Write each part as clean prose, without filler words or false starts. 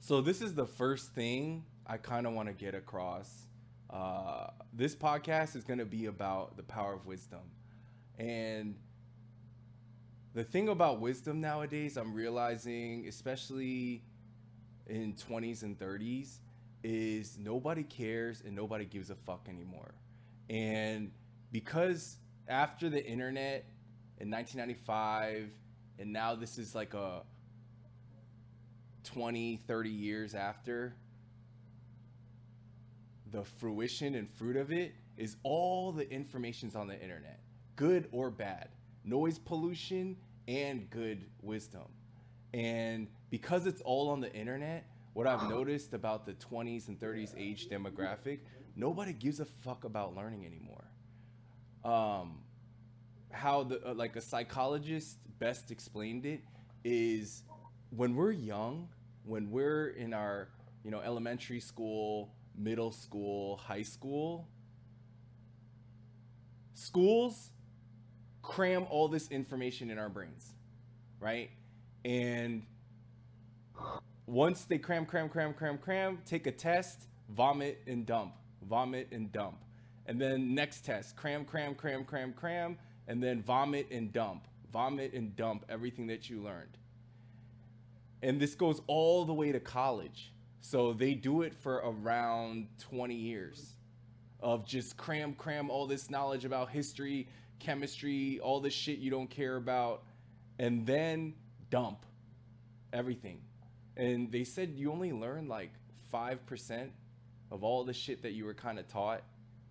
So this is the first thing I kind of want to get across. This podcast is going to be about the power of wisdom. And the thing about wisdom nowadays, I'm realizing, especially in 20s and 30s, is nobody cares and nobody gives a fuck anymore. And because after the internet in 1995, and now this is like a 20, 30 years after, the fruition and fruit of it is all the information's on the internet, good or bad, noise pollution and good wisdom. And because it's all on the internet, what I've noticed about the 20s and 30s age demographic, nobody gives a fuck about learning anymore. Um, how the like a psychologist best explained it is when we're young, when we're in our elementary school, middle school, high school, schools cram all this information in our brains, right? And once they cram, take a test, vomit and dump. And then next test, cram, and then vomit and dump everything that you learned. And this goes all the way to college. So they do it for around 20 years of just cram all this knowledge about history, chemistry, all this shit you don't care about, and then dump everything. And they said you only learn like 5% of all the shit that you were kind of taught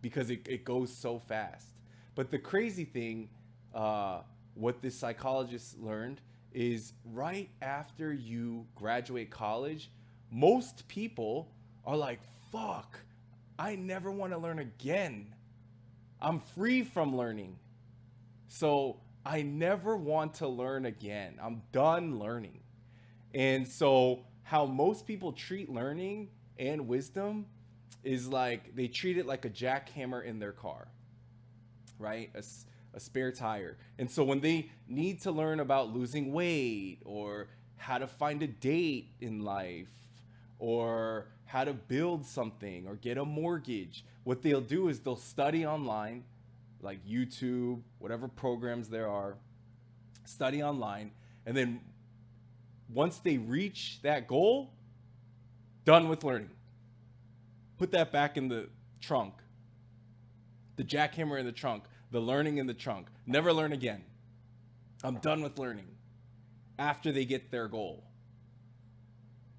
because it goes so fast. But the crazy thing, what this psychologist learned is right after you graduate college, most people are like, fuck, I never want to learn again. I'm free from learning. So I never want to learn again. I'm done learning. And so, how most people treat learning and wisdom is like they treat it like a jackhammer in their car, right? A spare tire. And so, when they need to learn about losing weight or how to find a date in life or how to build something or get a mortgage, what they'll do is they'll study online, like YouTube, whatever programs there are, study online, and then once they reach that goal, done with learning. Put that back in the trunk. The jackhammer in the trunk, the learning in the trunk. Never learn again. I'm done with learning after they get their goal,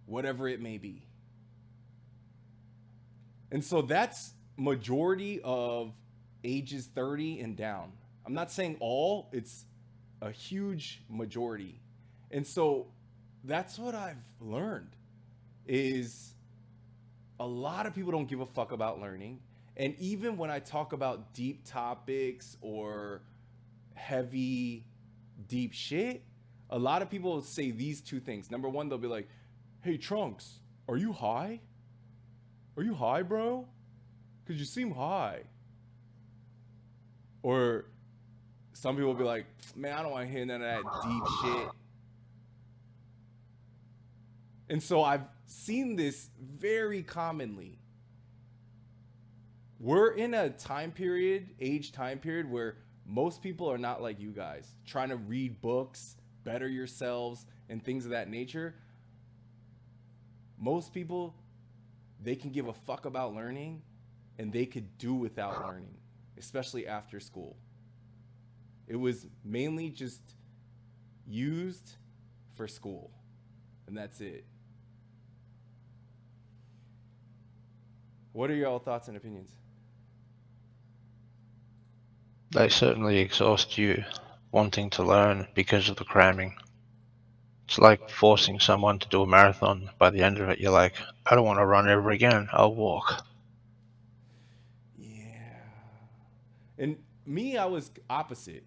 whatever it may be. And so that's majority of ages 30 and down. I'm not saying all, it's a huge majority. And so that's what I've learned is a lot of people don't give a fuck about learning. And even when I talk about deep topics or heavy deep shit, a lot of people say these two things. Number one, they'll be like, "Hey Trunks, are you high? Are you high, bro? Cuz you seem high." Or some people will be like, "Man, I don't want to hear none of that deep shit." And so I've seen this very commonly. We're in a time period, age time period, where most people are not like you guys, trying to read books, better yourselves, and things of that nature. Most people, they can give a fuck about learning and they could do without learning, especially after school. It was mainly just used for school, and that's it. What are your thoughts and opinions? They certainly exhaust you wanting to learn because of the cramming. It's like forcing someone to do a marathon. By the end of it, you're like, I don't want to run ever again. I'll walk. Yeah. And me, I was opposite.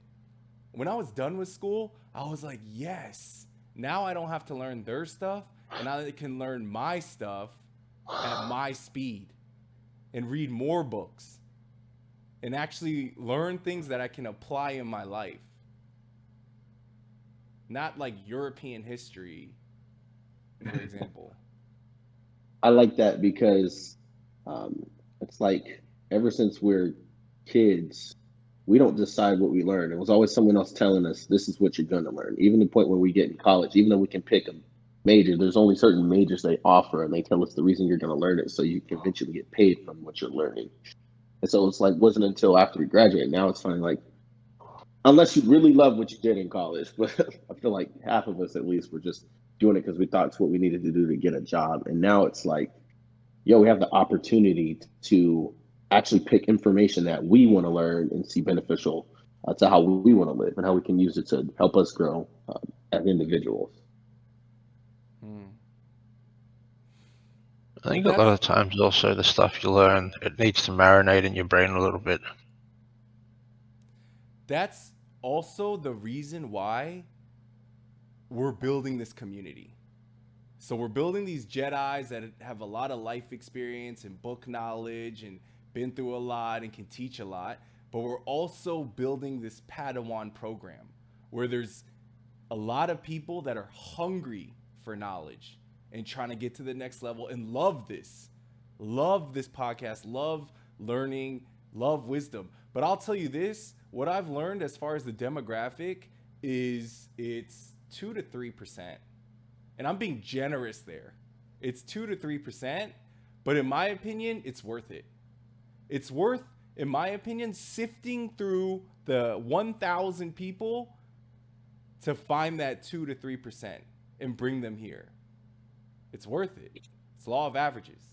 When I was done with school, I was like, yes, now I don't have to learn their stuff, and I can learn my stuff at my speed and read more books and actually learn things that I can apply in my life. Not like European history, for example. I like that because um, it's like ever since we're kids, we don't decide what we learn. It was always someone else telling us this is what you're going to learn. Even the point when we get in college, even though we can pick a major, there's only certain majors they offer, and they tell us the reason you're going to learn it so you can eventually get paid from what you're learning. And so it's like wasn't until after we graduate now it's finally like unless you really love what you did in college, but I feel like half of us at least were just doing it because we thought it's what we needed to do to get a job, and now it's like yo, we have the opportunity to actually pick information that we want to learn and see beneficial to how we want to live and how we can use it to help us grow as individuals. Hmm. I But think a lot that's of times also the stuff you learn, it needs to marinate in your brain a little bit. that's also the reason why we're building this community. So we're building these Jedis that have a lot of life experience and book knowledge and been through a lot and can teach a lot. But we're also building this Padawan program where there's a lot of people that are hungry for knowledge and trying to get to the next level and love this podcast, love learning, love wisdom. But I'll tell you this, what I've learned as far as the demographic is it's 2 to 3%. And I'm being generous there. It's 2 to 3%, but in my opinion, it's worth it. It's worth, in my opinion, sifting through the 1,000 people to find that 2 to 3% and bring them here. It's worth it. It's law of averages.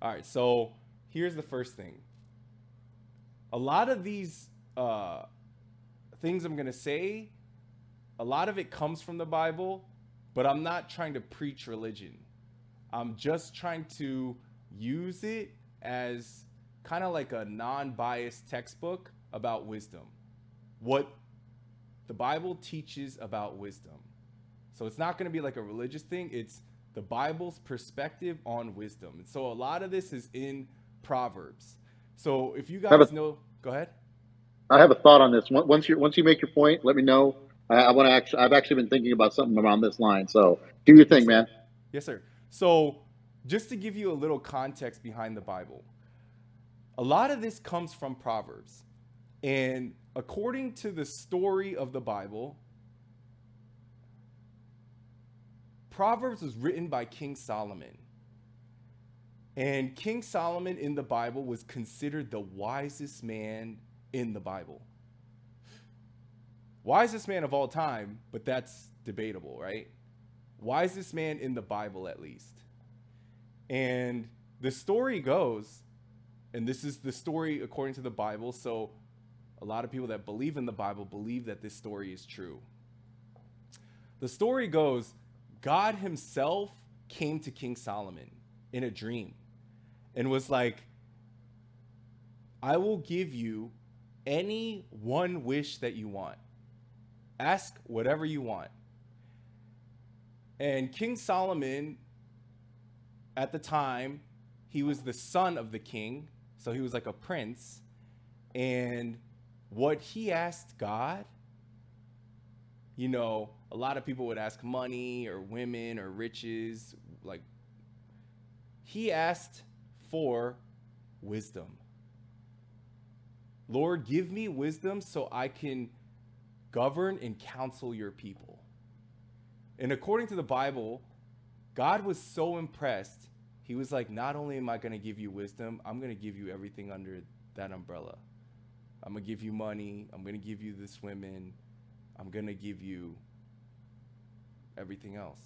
All right, so here's the first thing. A lot of these things I'm going to say, a lot of it comes from the Bible, but I'm not trying to preach religion. I'm just trying to use it as kind of like a non biased textbook about wisdom. What the Bible teaches about wisdom. So it's not going to be like a religious thing, it's the Bible's perspective on wisdom. And so a lot of this is in Proverbs. So if you I have a guys know, go ahead. I have a thought on this. Once you make your point, let me know. I want to actually. I've actually been thinking about something around this line. So do your Yes, thing, sir. man. Yes, sir. So, just to give you a little context behind the Bible, a lot of this comes from Proverbs. And according to the story of the Bible, Proverbs was written by King Solomon. And King Solomon in the Bible was considered the wisest man in the Bible. Wisest man of all time, but that's debatable, right? Wisest man in the Bible, at least. And the story goes, and this is the story according to the Bible, so a lot of people that believe in the Bible believe that this story is true. The story goes, God himself came to King Solomon in a dream and was like, I will give you any one wish that you want. Ask whatever you want. And King Solomon, at the time, he was the son of the king, so he was like a prince. And what he asked God, a lot of people would ask money or women or riches. Like, he asked for wisdom. Lord, give me wisdom so I can govern and counsel your people. And according to the Bible, God was so impressed. He was like, not only am I going to give you wisdom, I'm going to give you everything under that umbrella. I'm going to give you money. I'm going to give you this women. I'm going to give you everything else.